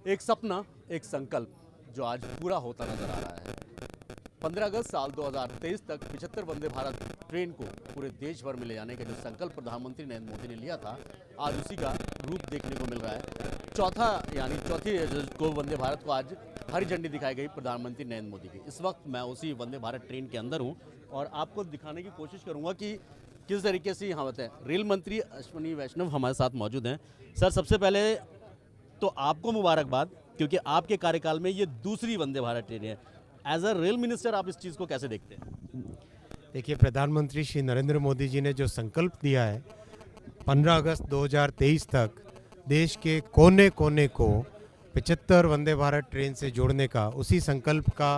एक सपना, एक संकल्प जो आज पूरा होता नजर आ रहा है। 15 अगस्त साल 2023 तक 75 वंदे भारत ट्रेन को पूरे देश भर में ले जाने का जो संकल्प प्रधानमंत्री नरेंद्र मोदी ने लिया था, आज उसी का रूप देखने को मिल रहा है। चौथी को वंदे भारत को आज हरी झंडी दिखाई गई प्रधानमंत्री नरेंद्र मोदी की। इस वक्त मैं उसी वंदे भारत ट्रेन के अंदर हूँ और आपको दिखाने की कोशिश करूँगा कि किस तरीके से यहाँ बताएं। रेल मंत्री अश्विनी वैष्णव हमारे साथ मौजूद हैं। सर, सबसे पहले तो आपको मुबारकबाद, क्योंकि आपके कार्यकाल में ये दूसरी वंदे भारत ट्रेन है। एज अ रेल मिनिस्टर आप इस चीज़ को कैसे देखते हैं? देखिए, प्रधानमंत्री श्री नरेंद्र मोदी जी ने जो संकल्प दिया है 15 अगस्त 2023 तक देश के कोने कोने को 75 वंदे भारत ट्रेन से जोड़ने का, उसी संकल्प का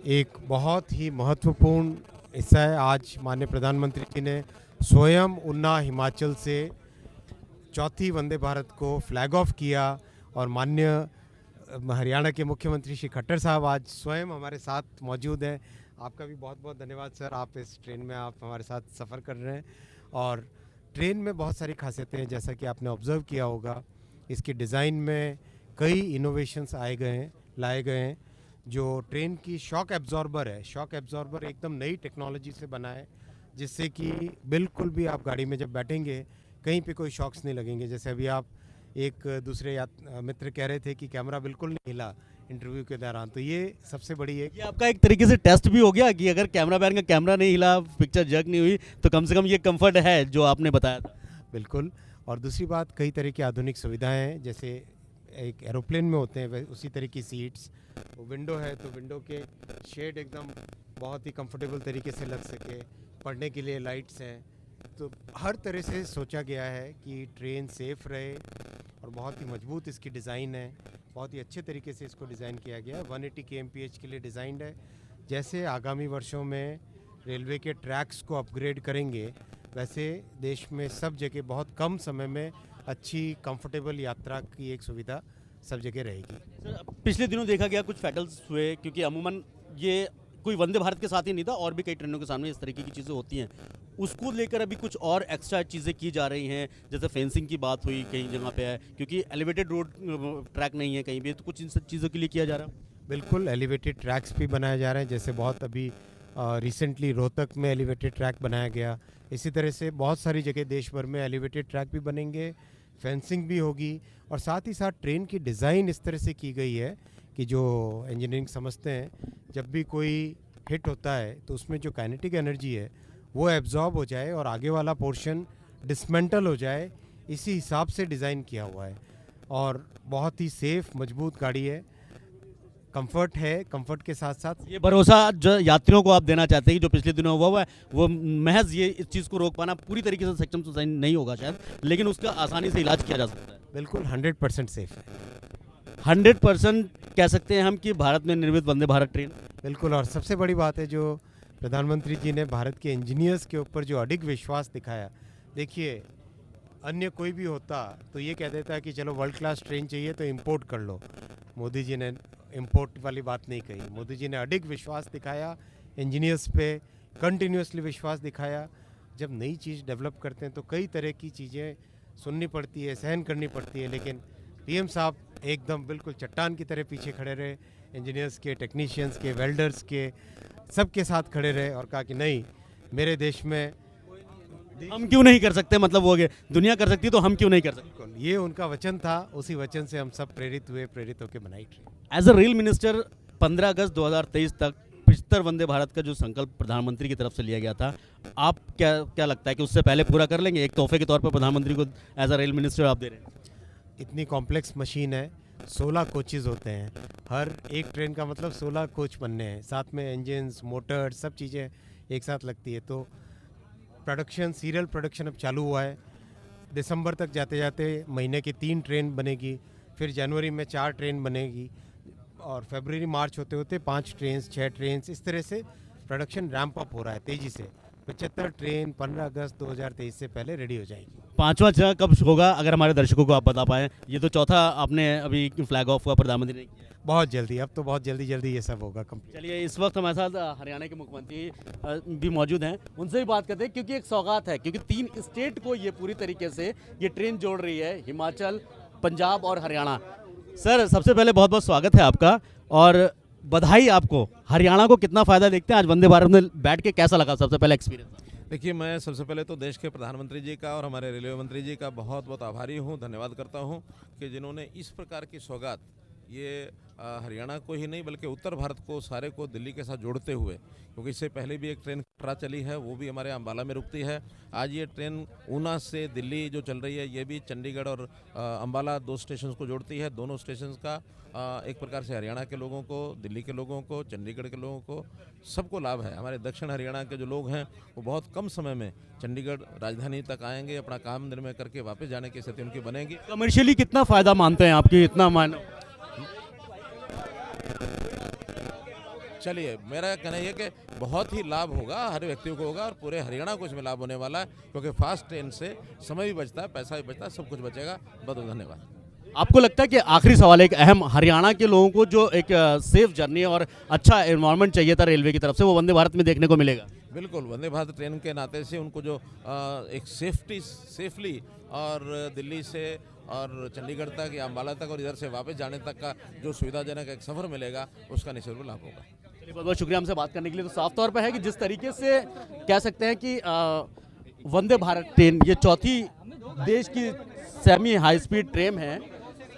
एक बहुत ही महत्वपूर्ण हिस्सा है। आज माननीय प्रधानमंत्री जी ने स्वयं उन्ना हिमाचल से चौथी वंदे भारत को फ्लैग ऑफ किया और माननीय हरियाणा के मुख्यमंत्री श्री खट्टर साहब आज स्वयं हमारे साथ मौजूद हैं। आपका भी बहुत बहुत धन्यवाद सर, आप इस ट्रेन में आप हमारे साथ सफ़र कर रहे हैं। और ट्रेन में बहुत सारी खासियतें हैं, जैसा कि आपने ऑब्ज़र्व किया होगा। इसकी डिज़ाइन में कई इनोवेशंस लाए गए हैं। जो ट्रेन की शॉक एब्जॉर्बर है, शॉक एब्जॉर्बर एकदम नई टेक्नोलॉजी से बना है, जिससे कि बिल्कुल भी आप गाड़ी में जब बैठेंगे कहीं पे कोई शॉक्स नहीं लगेंगे। जैसे अभी आप एक दूसरे मित्र कह रहे थे कि कैमरा बिल्कुल नहीं हिला इंटरव्यू के दौरान, तो ये सबसे बड़ी ये आपका एक तरीके से टेस्ट भी हो गया कि अगर कैमरा मैन का कैमरा नहीं हिला, पिक्चर जग नहीं हुई, तो कम से कम ये कंफर्ट है जो आपने बताया था। बिल्कुल। और दूसरी बात, कई तरह की आधुनिक सुविधाएं हैं, जैसे एक एरोप्लेन में होते हैं उसी तरह की सीट्स, विंडो है तो विंडो के शेड एकदम बहुत ही कंफर्टेबल तरीके से लग सके, पढ़ने के लिए लाइट्स हैं। तो हर तरह से सोचा गया है कि ट्रेन सेफ़ रहे और बहुत ही मजबूत इसकी डिज़ाइन है। बहुत ही अच्छे तरीके से इसको डिज़ाइन किया गया है। 180 kmph के लिए डिज़ाइंड है। जैसे आगामी वर्षों में रेलवे के ट्रैक्स को अपग्रेड करेंगे, वैसे देश में सब जगह बहुत कम समय में अच्छी कंफर्टेबल यात्रा की एक सुविधा सब जगह रहेगी। सर, पिछले दिनों देखा गया कुछ फैटल्स हुए, क्योंकि अमूमन ये कोई वंदे भारत के साथ ही नहीं था, और भी कई ट्रेनों के सामने इस तरीके की चीज़ें होती हैं। उसको लेकर अभी कुछ और एक्स्ट्रा चीज़ें की जा रही हैं, जैसे फेंसिंग की बात हुई कई जगह पे है, क्योंकि एलिवेटेड रोड ट्रैक नहीं है कहीं भी, तो कुछ इन सब चीज़ों के लिए किया जा रहा है। बिल्कुल, एलिवेटेड ट्रैक्स भी बनाए जा रहे हैं। जैसे बहुत अभी रिसेंटली रोहतक में एलिवेटेड ट्रैक बनाया गया। इसी तरह से बहुत सारी जगह देश भर में एलिवेटेड ट्रैक भी बनेंगे, फेंसिंग भी होगी। और साथ ही साथ ट्रेन की डिज़ाइन इस तरह से की गई है कि जो इंजीनियरिंग समझते हैं, जब भी कोई हिट होता है तो उसमें जो काइनेटिक एनर्जी है वो एब्जॉर्ब हो जाए और आगे वाला पोर्शन डिसमेंटल हो जाए, इसी हिसाब से डिज़ाइन किया हुआ है। और बहुत ही सेफ मजबूत गाड़ी है, कंफर्ट है। कंफर्ट के साथ साथ ये भरोसा जो यात्रियों को आप देना चाहते हैं कि जो पिछले दिनों हुआ है, वो महज ये इस चीज़ को रोक पाना पूरी तरीके से सक्षम तो नहीं होगा शायद, लेकिन उसका आसानी से इलाज किया जा सकता है। बिल्कुल 100% सेफ है। 100% कह सकते हैं हम कि भारत में निर्मित वंदे भारत ट्रेन। बिल्कुल। और सबसे बड़ी बात है, जो प्रधानमंत्री जी ने भारत के इंजीनियर्स के ऊपर जो अडिग विश्वास दिखाया। देखिए, अन्य कोई भी होता तो ये कह देता है कि चलो वर्ल्ड क्लास ट्रेन चाहिए तो इंपोर्ट कर लो। मोदी जी ने इंपोर्ट वाली बात नहीं कही। मोदी जी ने अडिग विश्वास दिखाया, इंजीनियर्स पे कंटिन्यूसली विश्वास दिखाया। जब नई चीज़ डेवलप करते हैं तो कई तरह की चीज़ें सुननी पड़ती है, सहन करनी पड़ती है, लेकिन पीएम साहब एकदम बिल्कुल चट्टान की तरह पीछे खड़े रहे। इंजीनियर्स के, टेक्नीशियंस के, वेल्डर्स के, सबके साथ खड़े रहे और कहा कि नहीं, मेरे देश में हम क्यों नहीं कर सकते, मतलब वो दुनिया कर सकती तो हम क्यों नहीं कर सकते। ये उनका वचन था, उसी वचन से हम सब प्रेरित होकर बनाई train. As a rail minister 15 अगस्त 2023 तक 75 वंदे भारत का जो संकल्प प्रधानमंत्री की तरफ से लिया गया था, आप क्या लगता है कि उससे पहले पूरा कर लेंगे? एक तोहफे के तौर पर प्रधानमंत्री को एज अ रेल मिनिस्टर आप दे रहे हैं। इतनी कॉम्प्लेक्स मशीन है, 16 कोचेज़ होते हैं। हर एक ट्रेन का मतलब 16 कोच बनने हैं, साथ में इंजन्स, मोटर, सब चीज़ें एक साथ लगती है। तो सीरियल प्रोडक्शन अब चालू हुआ है। दिसंबर तक जाते जाते महीने की 3 ट्रेन बनेगी, फिर जनवरी में 4 ट्रेन बनेगी, और फरवरी मार्च होते होते 5 ट्रेन, 6 ट्रेन, इस तरह से प्रोडक्शन रैंप अप हो रहा है तेज़ी से। 75 ट्रेन 15 अगस्त 2023 से पहले रेडी हो जाएगी। 5वां चरण कब होगा, अगर हमारे दर्शकों को आप बता पाएँ? ये तो चौथा आपने अभी फ्लैग ऑफ हुआ प्रधानमंत्री ने किया। बहुत जल्दी, अब तो बहुत जल्दी ये सब होगा कंप्लीट। चलिए, इस वक्त हमारे साथ हरियाणा के मुख्यमंत्री भी मौजूद हैं, उनसे भी बात करते हैं, क्योंकि एक सौगात है, क्योंकि 3 स्टेट को ये पूरी तरीके से ये ट्रेन जोड़ रही है, हिमाचल, पंजाब और हरियाणा। सर सबसे पहले बहुत बहुत स्वागत है आपका और बधाई आपको। हरियाणा को कितना फायदा देखते हैं आज वंदे भारत में बैठ के, कैसा लगा सबसे पहले एक्सपीरियंस? देखिए, मैं सबसे पहले तो देश के प्रधानमंत्री जी का और हमारे रेलवे मंत्री जी का बहुत बहुत आभारी हूँ, धन्यवाद करता हूँ कि जिन्होंने इस प्रकार की सौगात ये हरियाणा को ही नहीं बल्कि उत्तर भारत को सारे को दिल्ली के साथ जोड़ते हुए, क्योंकि इससे पहले भी एक ट्रेन कटरा चली है, वो भी हमारे अम्बाला में रुकती है। आज ये ट्रेन ऊना से दिल्ली जो चल रही है, ये भी चंडीगढ़ और अम्बाला 2 स्टेशन को जोड़ती है। दोनों स्टेशन का एक प्रकार से हरियाणा के लोगों को, दिल्ली के लोगों को, चंडीगढ़ के लोगों को सबको लाभ है। हमारे दक्षिण हरियाणा के जो लोग हैं वो बहुत कम समय में चंडीगढ़ राजधानी तक आएंगे, अपना काम निर्णय करके वापस जाने की स्थिति उनकी बनेगी। कमर्शियली कितना फायदा मानते हैं आपकी इतना मान? चलिए, मेरा कहना यह कि बहुत ही लाभ होगा, हर व्यक्ति को होगा और पूरे हरियाणा को इसमें लाभ होने वाला है, क्योंकि फास्ट ट्रेन से समय भी बचता है, पैसा भी बचता है, सब कुछ बचेगा। बहुत बहुत धन्यवाद। आपको लगता है कि आखिरी सवाल एक अहम, हरियाणा के लोगों को जो एक सेफ जर्नी और अच्छा एनवायरनमेंट चाहिए था रेलवे की तरफ से, वो वंदे भारत में देखने को मिलेगा? बिल्कुल, वंदे भारत ट्रेन के नाते से उनको जो एक सेफली और दिल्ली से और चंडीगढ़ तक या अम्बाला तक और इधर से वापस जाने तक का जो सुविधाजनक एक सफ़र मिलेगा, उसका निश्चित लाभ होगा। बहुत बहुत शुक्रिया हमसे बात करने के लिए। तो साफ तौर पर है कि जिस तरीके से कह सकते हैं कि वंदे भारत ट्रेन ये चौथी देश की सेमी हाई स्पीड ट्रेन है,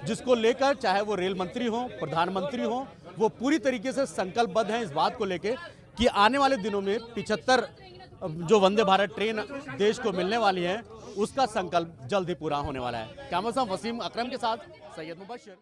जिसको लेकर चाहे वो रेल मंत्री हो, प्रधानमंत्री हो, वो पूरी तरीके से संकल्पबद्ध हैं इस बात को लेकर कि आने वाले दिनों में 75 जो वंदे भारत ट्रेन देश को मिलने वाली है, उसका संकल्प जल्द ही पूरा होने वाला है। कैमरा पर्सन वसीम अकरम के साथ सैयद मुबशर।